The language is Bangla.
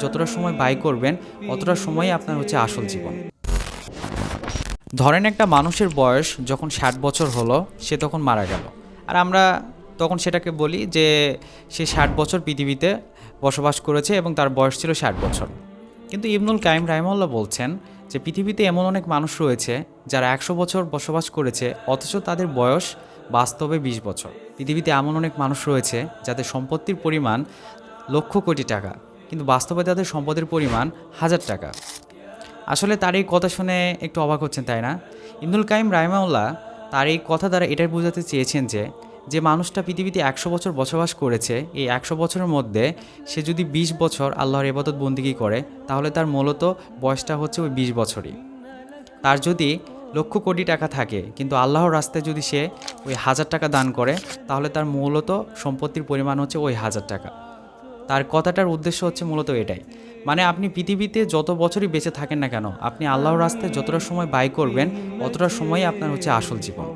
যতটা সময় ব্যয় করবেন অতটা সময়ই আপনার হচ্ছে আসল জীবন। ধরেন একটা মানুষের বয়স যখন ৬০ বছর হলো, সে তখন মারা গেল। আর আমরা তখন সেটাকে বলি যে সে ৬০ বছর পৃথিবীতে বসবাস করেছে এবং তার বয়স ছিল ৬০ বছর। কিন্তু ইবনুল কাইয়িম রাহিমাহুল্লাহ বলছেন যে পৃথিবীতে এমন অনেক মানুষ রয়েছে যারা ১০০ বছর বসবাস করেছে অথচ তাদের বয়স বাস্তবে ২০ বছর। পৃথিবীতে এমন অনেক মানুষ রয়েছে যাদের সম্পত্তির পরিমাণ লক্ষ কোটি টাকা, কিন্তু বাস্তবে তাদের সম্পদের পরিমাণ হাজার টাকা। আসলে তার এই কথা শুনে একটু অবাক হচ্ছেন, তাই না? ইবনুল কাইয়িম রাহিমাহুল্লাহ তার এই কথা দ্বারা এটাই বোঝাতে চেয়েছেন যে যে মানুষটা পৃথিবীতে ১০০ বছর বসবাস করেছে, এই ১০০ বছরের মধ্যে সে যদি ২০ বছর আল্লাহর ইবাদত বন্দেগী করে, তাহলে তার মূলত বয়সটা হচ্ছে ওই ২০ বছরই। তার যদি লক্ষ কোটি টাকা থাকে কিন্তু আল্লাহর রাস্তায় যদি সে ওই হাজার টাকা দান করে, তাহলে তার মূলত সম্পত্তির পরিমাণ হচ্ছে ওই হাজার টাকা। তার কথাটার উদ্দেশ্য হচ্ছে মূলত এটাই, মানে আপনি পৃথিবীতে যত বছরই বেঁচে থাকেন না কেন, আপনি আল্লাহর রাস্তায় যতটা সময় ব্যয় করবেন অতটা সময়ই আপনার হচ্ছে আসল জীবন।